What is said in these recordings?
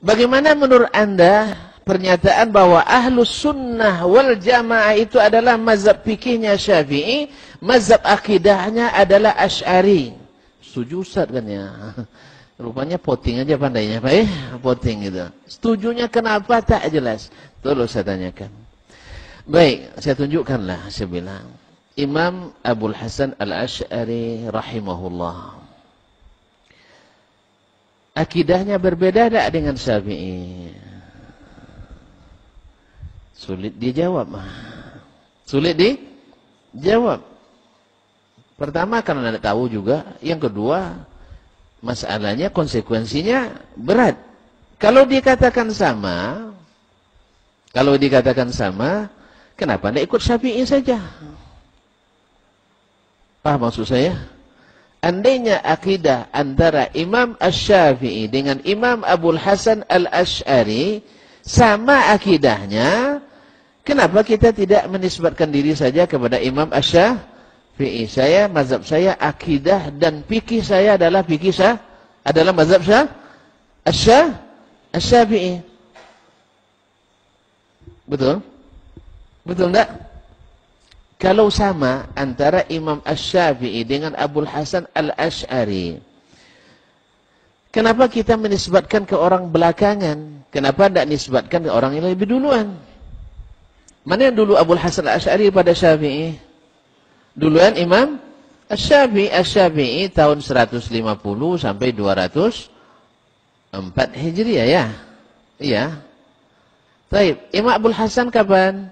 Bagaimana menurut Anda pernyataan bahwa ahlus sunnah wal jamaah itu adalah mazhab fikihnya Syafi'i, mazhab akidahnya adalah Asy'ari? Setuju Ustaz kan ya? Rupanya poting aja pandainya, Pak. Poting gitu. Setujunya kenapa tak jelas. Tolong saya tanyakan. Baik, saya tunjukkanlah, saya bilang. Imam Abul Hasan Al-Asy'ari rahimahullah. Akidahnya berbeda tak dengan Syafi'i? Sulit dijawab. Sulit dijawab. Pertama karena tidak tahu juga. Yang kedua, masalahnya konsekuensinya berat. Kalau dikatakan sama, kenapa tidak ikut Syafi'i saja? Paham maksud saya? Andainya akidah antara Imam Asy-Syafi'i dengan Imam Abul Hasan Al-Asy'ari sama akidahnya, kenapa kita tidak menisbatkan diri saja kepada Imam Asy-Syafi'i? Mazhab saya, akidah dan fikih saya adalah mazhab Asy-Syafi'i. Betul? Betul enggak? Kalau sama antara Imam Asy-Syafi'i dengan Abul Hasan Al-Asy'ari, kenapa kita menisbatkan ke orang belakangan? Kenapa tidak nisbatkan ke orang yang lebih duluan? Mana yang dulu Abul Hasan Al-Asy'ari pada Syafi'i? Duluan Imam Asy-Syafi'i. Asy-Syafi'i tahun 150 sampai 204 Hijriah ya? Iya. Baik, Imam Abul Hasan kapan?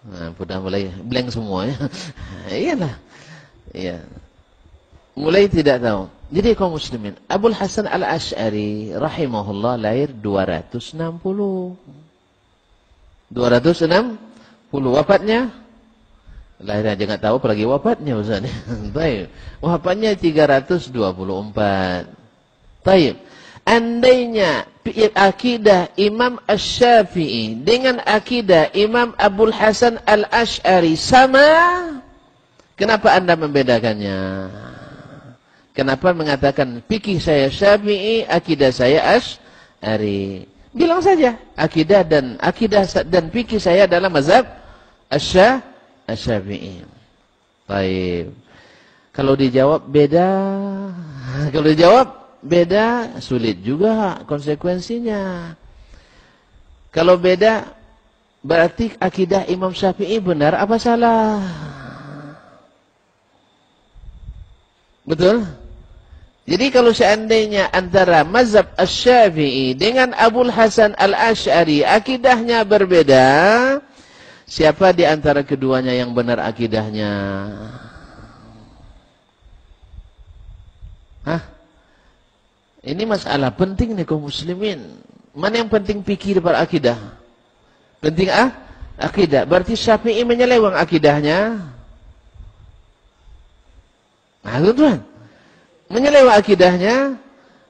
Nah, sudah mulai blank semua ya. Iyalah. Iya. Mulai tidak tahu. Jadi kaum muslimin, Abul Hasan Al-Asy'ari rahimahullah lahir 260. 260 wafatnya? Lahir aja enggak tahu apalagi wafatnya Ustaz. Baik. Wafatnya 324. Baik. Andainya akidah Imam Asy-Syafi'i dengan akidah Imam Abul Hasan Al-Asy'ari sama, kenapa Anda membedakannya? Kenapa mengatakan fikih saya Syafi'i, akidah saya Asy'ari? Bilang saja, akidah dan fikih saya adalah mazhab Asy-Syafi'i. Baik. Kalau dijawab beda, sulit juga konsekuensinya. Kalau beda, berarti akidah Imam Syafi'i benar apa salah? Betul? Jadi kalau seandainya antara mazhab Asy-Syafi'i dengan Abul Hasan Al-Asy'ari akidahnya berbeda, siapa di antara keduanya yang benar akidahnya? Hah? Ini masalah penting nih kaum muslimin. Mana yang penting fikih daripada akidah? Penting akidah. Berarti Syafi'i menyeleweng akidahnya. Nah, tuan. Menyeleweng akidahnya.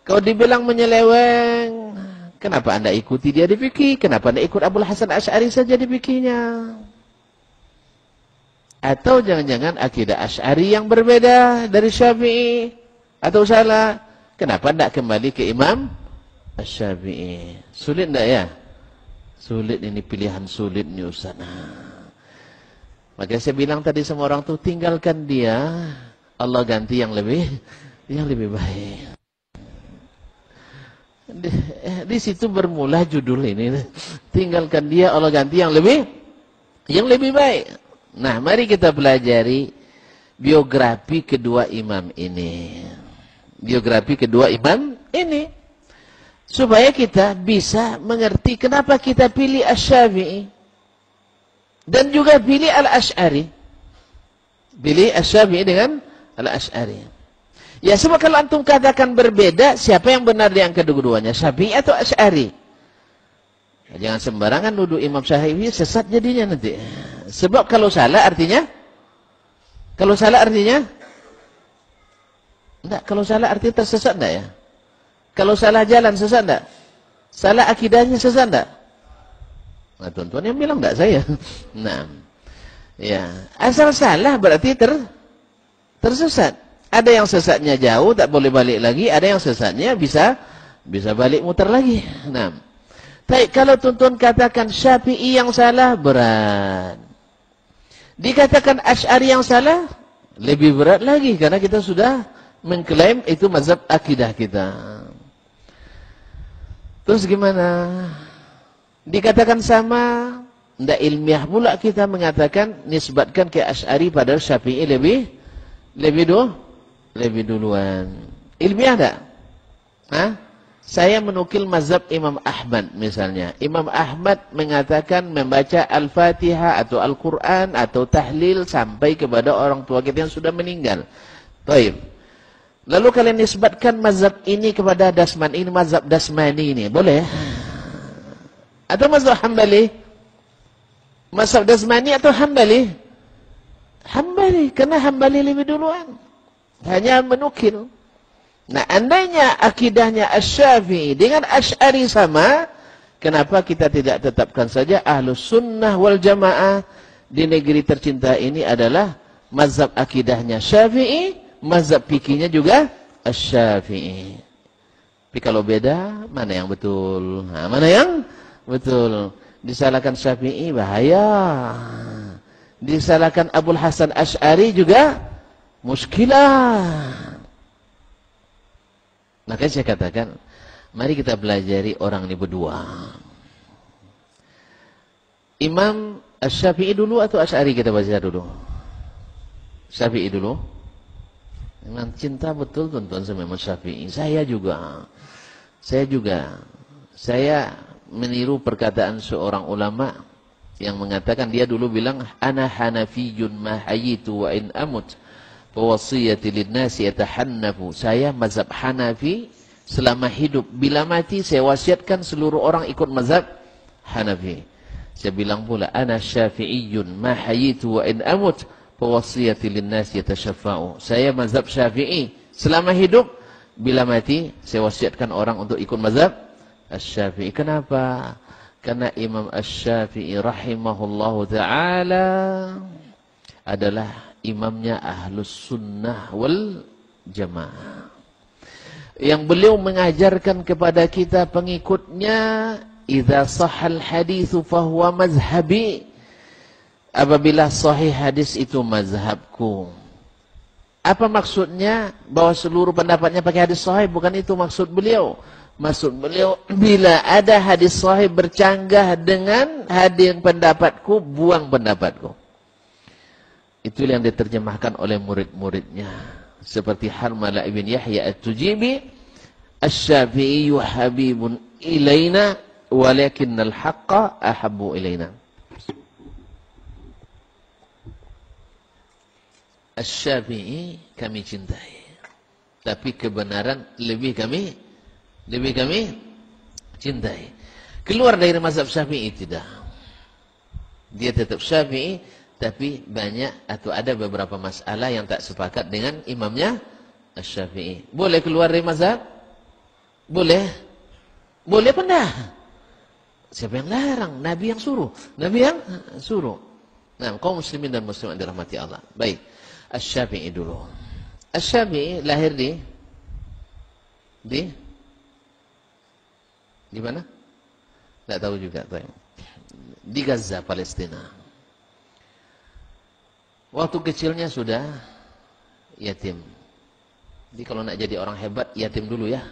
Kalau dibilang menyeleweng, kenapa Anda ikuti dia di fikih? Kenapa Anda ikut Abul Hasan Asy'ari saja di fikihnya? Atau jangan-jangan akidah Asy'ari yang berbeda dari Syafi'i? Atau salah? Kenapa tidak kembali ke Imam Asy-Syafi'i? Sulit tidak ya? Sulit ini, pilihan sulit nih Ustaz. Maka saya bilang tadi sama orang tuh, tinggalkan dia, Allah ganti yang lebih baik. Di situ bermula judul ini. Tinggalkan dia, Allah ganti yang lebih baik. Nah, mari kita pelajari biografi kedua imam ini. Supaya kita bisa mengerti kenapa kita pilih Asy-Syafi'i dan juga pilih Al-Asy'ari. Pilih Asy-Syafi'i dengan Al-Asy'ari. Ya, sebab kalau antum katakan berbeda, siapa yang benar di yang kedua-duanya? Syafi'i atau Asy'ari? Ya, jangan sembarangan nuduh Imam Syafi'i, sesat jadinya nanti. Sebab kalau salah artinya enggak, kalau salah artinya tersesat enggak ya? Kalau salah jalan sesat enggak? Salah akidahnya sesat enggak? Nah, tuan-tuan yang bilang enggak saya. Nah. Ya, asal salah berarti tersesat. Ada yang sesatnya jauh, tak boleh balik lagi. Ada yang sesatnya bisa balik muter lagi. Nah, tapi kalau tuntun katakan Syafi'i yang salah, berat. Dikatakan Asy'ari yang salah, lebih berat lagi. Karena kita sudah mengklaim itu mazhab akidah kita. Terus gimana? Dikatakan sama, tidak ilmiah pula kita mengatakan, nisbatkan ke Asy'ari padahal Syafi'i lebih duluan. Ilmiah tak? Hah? Saya menukil mazhab Imam Ahmad misalnya. Imam Ahmad mengatakan membaca Al-Fatihah atau Al-Quran atau tahlil sampai kepada orang tua kita yang sudah meninggal. Baik. Lalu kalian nisbatkan mazhab ini kepada Dasman, ini mazhab Dasmani ini. Boleh? Atau mazhab Hambali? Mazhab Dasmani atau Hambali? Hambali, karena Hambali lebih duluan. Hanya menukil. Nah, andainya akidahnya Asy-Syafi'i dengan Asy'ari sama, kenapa kita tidak tetapkan saja Ahlus Sunnah wal Jamaah di negeri tercinta ini adalah mazhab akidahnya Syafi'i, mazhab fikihnya juga Asy-Syafi'i. Tapi kalau beda, mana yang betul? Nah, mana yang betul? Disalahkan Syafi'i bahaya. Disalahkan Abul Hasan Asy'ari juga muskilah. Makanya saya katakan, mari kita pelajari orang ini berdua. Imam Asy-Syafi'i dulu atau Asy'ari kita baca dulu? Syafi'i dulu. Memang cinta betul tuan-tuan sama Imam Syafi'i. Saya juga. Saya meniru perkataan seorang ulama yang mengatakan, dia dulu bilang, ana hanafiyyun ma hayitu wa in amut wasiyati linnasi yatahannafu. Saya mazhab Hanafi selama hidup. Bila mati saya wasiatkan seluruh orang ikut mazhab Hanafi. Saya bilang pula, ana syafi'iyyun ma hayitu wa in amut wasiyati linnasi yatashaffa'u. Saya mazhab Syafi'i selama hidup, bila mati saya wasiatkan orang untuk ikut mazhab Asy-Syafi'i. Kenapa? Karena Imam Asy-Syafi'i rahimahullahu ta'ala adalah imamnya Ahlus Sunnah wal Jamaah. Yang beliau mengajarkan kepada kita pengikutnya, idza sahhal haditsu fahuwa mazhabi. Apabila sahih hadis itu mazhabku. Apa maksudnya? Bahwa seluruh pendapatnya pakai hadis sahih, bukan itu maksud beliau. Maksud beliau, bila ada hadis sahih bercanggah dengan hadis pendapatku, buang pendapatku. Itu yang diterjemahkan oleh murid-muridnya. Seperti Harmalah ibn Yahya At-Tujibi, Asy-Syafi'i habibun ilaina, walakinnal haqqa ahabbu ilaina. Asy-Syafi'i kami cintai, tapi kebenaran lebih kami cintai. Keluar dari mazhab Syafi'i tidak. Dia tetap Syafi'i, tapi banyak atau ada beberapa masalah yang tak sepakat dengan imamnya Asy-Syafi'i. Boleh keluar dari mazhab? Boleh. Boleh apa enggak? Siapa yang larang? Nabi yang suruh. Nabi yang suruh. Nah, kaum muslimin dan muslimat dirahmati Allah. Baik. Asy-Syafi'i dulu. Asy-Syafi'i lahir di mana? Tidak tahu juga. Di Gaza, Palestina. Waktu kecilnya sudah yatim. Jadi kalau nak jadi orang hebat, yatim dulu ya.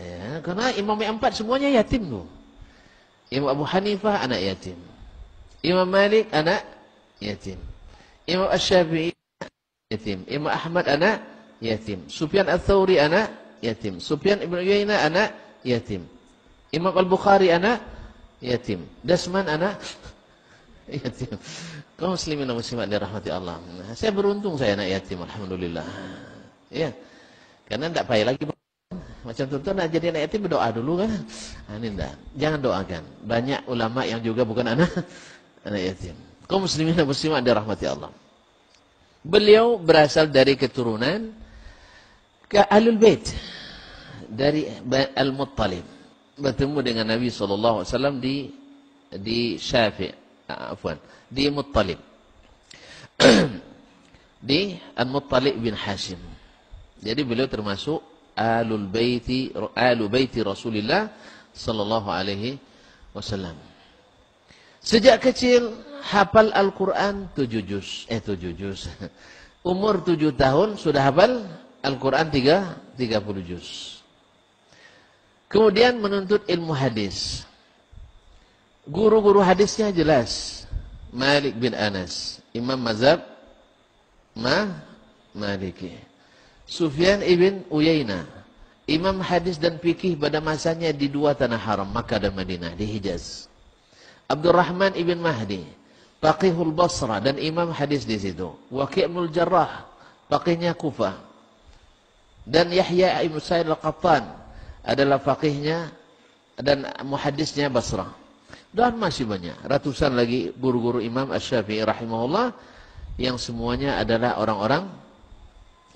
Ya, karena imam yang 4 semuanya yatim tuh. Imam Abu Hanifah anak yatim. Imam Malik anak yatim. Imam Asy-Syafi'i yatim. Imam Ahmad anak yatim. Sufyan Ats-Tsauri anak yatim. Sufyan Ibn Uyainah anak yatim. Imam Al-Bukhari anak yatim. Dasman anak yatim. Kaum muslimin dan muslimat dirahmati Allah. Saya beruntung saya anak yatim, alhamdulillah. Ya. Karena tidak payah lagi. Macam tuan-tuan nak jadi anak yatim berdoa dulu kan? Ini enggak. Jangan doakan. Banyak ulama yang juga bukan anak yatim. Kaum muslimin dan muslimat dirahmati Allah. Beliau berasal dari keturunan ke Ahlul Bait, dari Al-Muttalib. Bertemu dengan Nabi SAW di Syafi', di Muttalib. di Al-Muttalib bin Hashim. Jadi beliau termasuk alu baiti Rasulullah sallallahu alaihi wasallam. Sejak kecil hafal Al-Qur'an 7 juz. Umur 7 tahun sudah hafal Al-Qur'an 30 juz. Kemudian menuntut ilmu hadis. Guru-guru hadisnya jelas. Malik bin Anas, Imam mazhab Maliki. Sufyan ibn Uyainah, imam hadis dan fikih pada masanya di 2 tanah haram, Makkah dan Madinah, di Hijaz. Abdurrahman ibn Mahdi, faqihul Basrah dan imam hadis di situ. Waqi' ibn Jarrah, faqihnya Kufah. Dan Yahya ibn Sa'id al-Qattan adalah faqihnya dan muhaddisnya Basrah. Dan masih banyak, ratusan lagi guru-guru Imam Asy-Syafi'i rahimahullah yang semuanya adalah orang-orang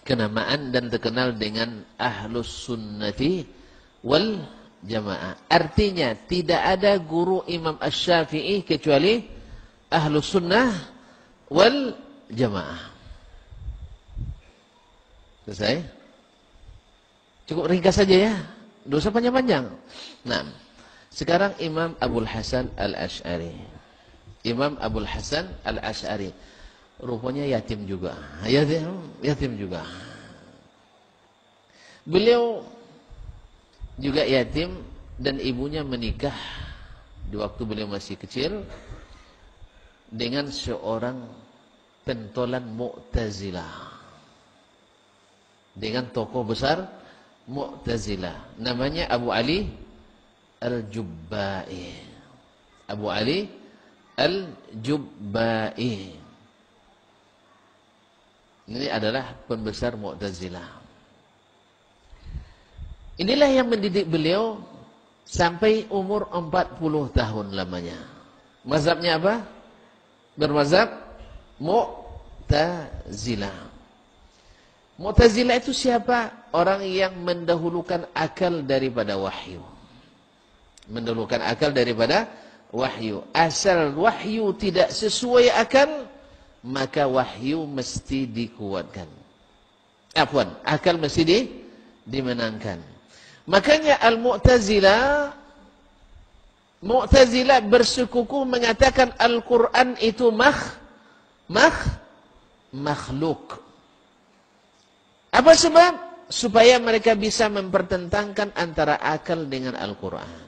kenamaan dan terkenal dengan ahlus sunnati wal jamaah. Artinya tidak ada guru Imam Asy-Syafi'i kecuali ahlus sunnah wal jamaah. Selesai? Cukup ringkas saja ya. Dosa panjang-panjang. Nah, sekarang Imam Abul Hasan Al-Asy'ari. Imam Abul Hasan Al-Asy'ari. Rupanya yatim juga. Yatim juga. Beliau juga yatim dan ibunya menikah di waktu beliau masih kecil dengan seorang pentolan Mu'tazilah. Dengan tokoh besar Mu'tazilah. Namanya Abu Ali Al-Jubba'i. Abu Ali Al-Jubba'i. Ini adalah pembesar Mu'tazilah. Inilah yang mendidik beliau sampai umur 40 tahun lamanya. Mazhabnya apa? Bermazhab Mu'tazilah. Mu'tazilah itu siapa? Orang yang mendahulukan akal daripada wahyu. Mendahulukan akal daripada wahyu. Asal wahyu tidak sesuai akal, maka wahyu mesti dikuatkan. Akal mesti dimenangkan. Makanya Mu'tazilah bersekukuh mengatakan Al-Quran itu makhluk. Apa sebab? Supaya mereka bisa mempertentangkan antara akal dengan Al-Quran.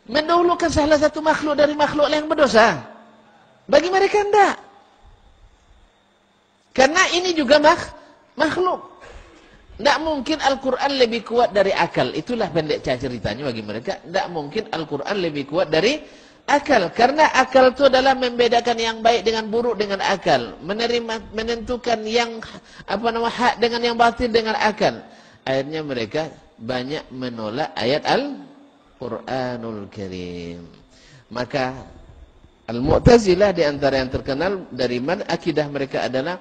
Mendahulukan salah satu makhluk dari makhluk yang berdosa. Bagi mereka enggak. Karena ini juga makhluk. Tidak mungkin Al-Quran lebih kuat dari akal. Itulah pendek ceritanya bagi mereka. Tidak mungkin Al-Quran lebih kuat dari akal. Karena akal itu adalah membedakan yang baik dengan buruk dengan akal. Menentukan yang hak dengan yang batil dengan akal. Akhirnya mereka banyak menolak ayat Al-Quranul Karim. Maka Al-Mu'tazilah di antara yang terkenal dari mana akidah mereka adalah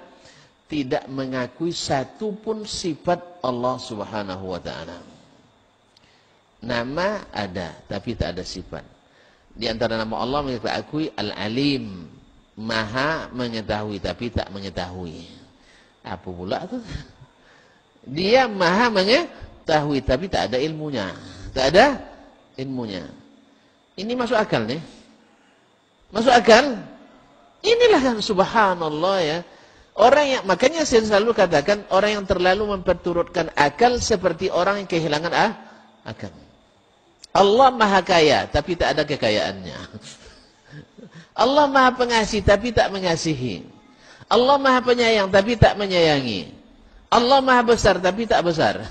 tidak mengakui satu pun sifat Allah Subhanahu wa taala. Nama ada tapi tak ada sifat. Di antara nama Allah mereka akui Al-Alim, Maha mengetahui tapi tak mengetahui. Apa pula itu? Dia Maha mengetahui tapi tak ada ilmunya. Tak ada ilmunya. Ini masuk akal nih? Masuk akal? Inilah kan subhanallah ya. Orang yang, makanya saya selalu katakan orang yang terlalu memperturutkan akal seperti orang yang kehilangan akal. Allah Maha Kaya tapi tak ada kekayaannya. Allah Maha Pengasih tapi tak mengasihi. Allah Maha Penyayang tapi tak menyayangi. Allah Maha Besar tapi tak besar.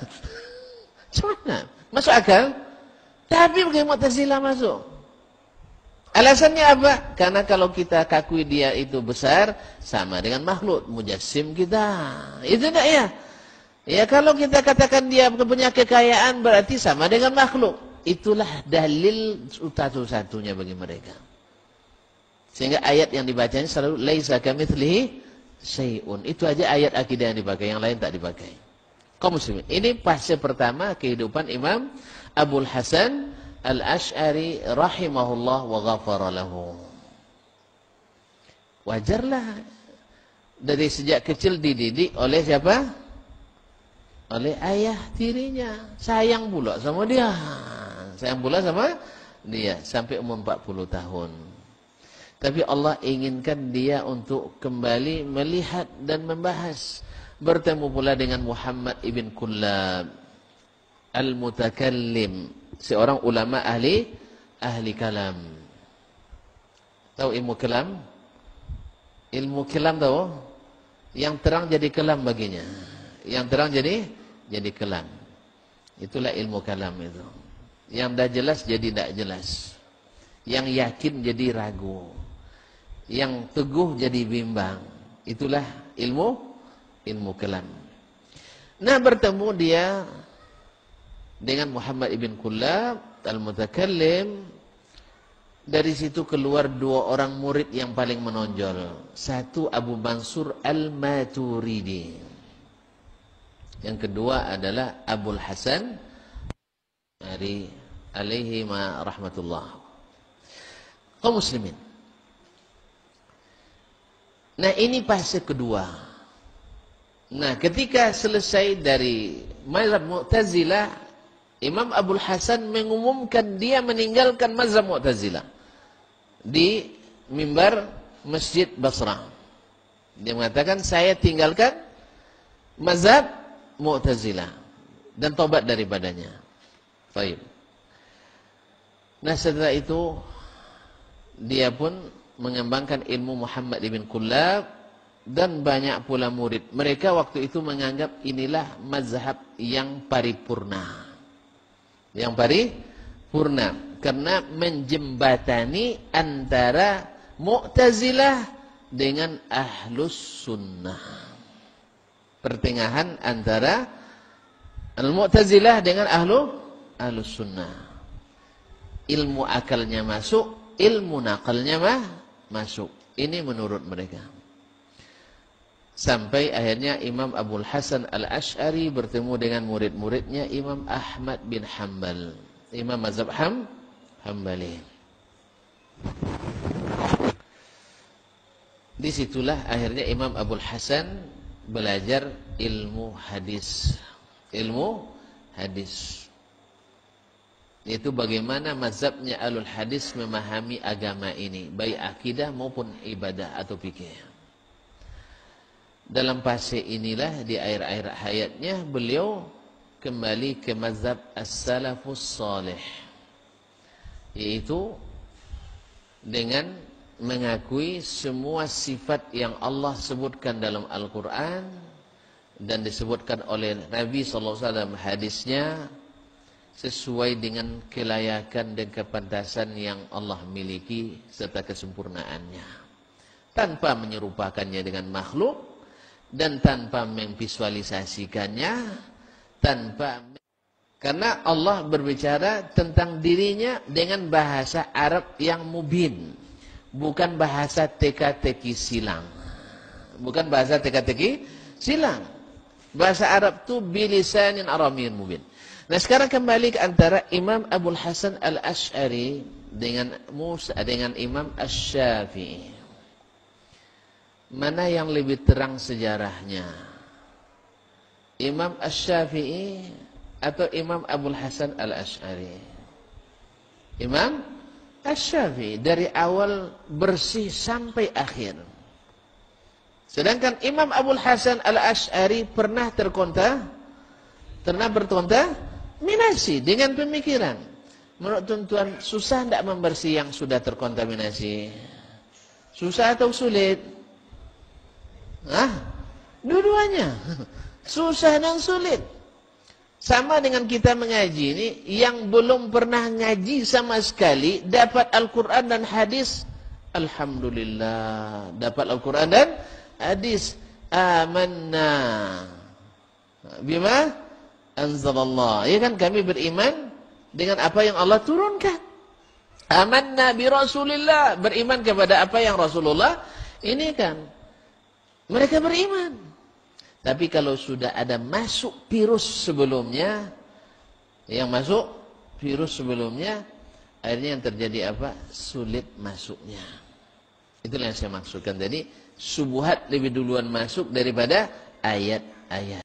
Gimana? Masuk akal? Tapi bagaimana Mu'tazilah masuk? Alasannya apa? Karena kalau kita kakui dia itu besar, sama dengan makhluk, mujassim kita. Itu enggak ya? Ya kalau kita katakan dia punya kekayaan, berarti sama dengan makhluk. Itulah dalil satu-satunya bagi mereka. Sehingga ayat yang dibacanya selalu laisa kamitslihi syai'un. Itu aja ayat akidah yang dipakai, yang lain tak dipakai. Kaum muslimin, ini fase pertama kehidupan Imam Abul Hasan Al-Asy'ari rahimahullah wa ghafara lahu. Wajarlah dari sejak kecil dididik oleh siapa? Oleh ayah tirinya. Sayang pula sama dia. Sayang pula sama dia sampai umur 40 tahun. Tapi Allah inginkan dia untuk kembali melihat dan membahas. Bertemu pula dengan Muhammad ibn Kullab al-mutakallim, seorang ulama ahli kalam. Tahu ilmu kalam? Ilmu kalam tahu? Yang terang jadi kalam baginya. Yang terang jadi kalam. Itulah ilmu kalam itu. Yang dah jelas jadi tidak jelas. Yang yakin jadi ragu. Yang teguh jadi bimbang. Itulah ilmu kalam. Nah, bertemu dia dengan Muhammad ibn Kullab al-mutakallim. Dari situ keluar dua orang murid yang paling menonjol. Satu Abu Mansur al-Maturidi. Yang kedua adalah Abul Hasan alaihi ma rahmatullah. Kaum muslimin. Nah, ini fase kedua. Nah, ketika selesai dari mazhab Mu'tazilah, Imam Abul Hasan mengumumkan dia meninggalkan mazhab Mu'tazilah di mimbar Masjid Basrah. Dia mengatakan, saya tinggalkan mazhab Mu'tazilah dan tobat daripadanya. Baik. Nah, setelah itu dia pun mengembangkan ilmu Muhammad ibn Kullab dan banyak pula murid. Mereka waktu itu menganggap inilah mazhab yang paripurna. Yang paripurna karena menjembatani antara Mu'tazilah dengan Ahlus Sunnah. Pertengahan antara Al-Mu'tazilah dengan Ahlus Sunnah. Ilmu akalnya masuk, ilmu nakalnya masuk. Ini menurut mereka. Sampai akhirnya Imam Abul Hasan al-Ash'ari bertemu dengan murid-muridnya Imam Ahmad bin Hanbal, Imam mazhab Hambali. Disitulah akhirnya Imam Abul Hasan belajar ilmu hadis. Ilmu hadis itu bagaimana mazhabnya alul hadis memahami agama ini, baik akidah maupun ibadah atau fikih. Dalam fase inilah di akhir-akhir hayatnya beliau kembali ke mazhab as-salafus salih, yaitu dengan mengakui semua sifat yang Allah sebutkan dalam Al-Quran dan disebutkan oleh Nabi SAW hadisnya sesuai dengan kelayakan dan kepantasan yang Allah miliki serta kesempurnaannya, tanpa menyerupakannya dengan makhluk dan tanpa memvisualisasikannya, karena Allah berbicara tentang dirinya dengan bahasa Arab yang mubin, bukan bahasa teka-teki silang. Bukan bahasa teka-teki silang. Bahasa Arab itu bilisanin Arabiyyin mubin. Nah, sekarang kembali ke antara Imam Abul Hasan al-Ash'ari dengan Imam Asy-Syafi'i. Mana yang lebih terang sejarahnya? Imam Asy-Syafi'i atau Imam Abul Hasan al-Ash'ari? Imam Asy-Syafi'i dari awal bersih sampai akhir. Sedangkan Imam Abul Hasan al-Ash'ari pernah berkontaminasi dengan pemikiran. Menurut tuan-tuan, susah tidak membersih yang sudah terkontaminasi? Susah atau sulit? Dua-duanya. Susah dan sulit. Sama dengan kita mengaji ini, yang belum pernah ngaji sama sekali dapat Al-Quran dan hadis, alhamdulillah, dapat Al-Quran dan hadis. Amanna bima anzalallah, ya kan, kami beriman dengan apa yang Allah turunkan. Amanna bi Rasulillah, beriman kepada apa yang Rasulullah ini kan. Mereka beriman. Tapi kalau sudah ada masuk virus sebelumnya, akhirnya yang terjadi apa? Sulit masuknya. Itulah yang saya maksudkan tadi. Subuhat lebih duluan masuk daripada ayat-ayat.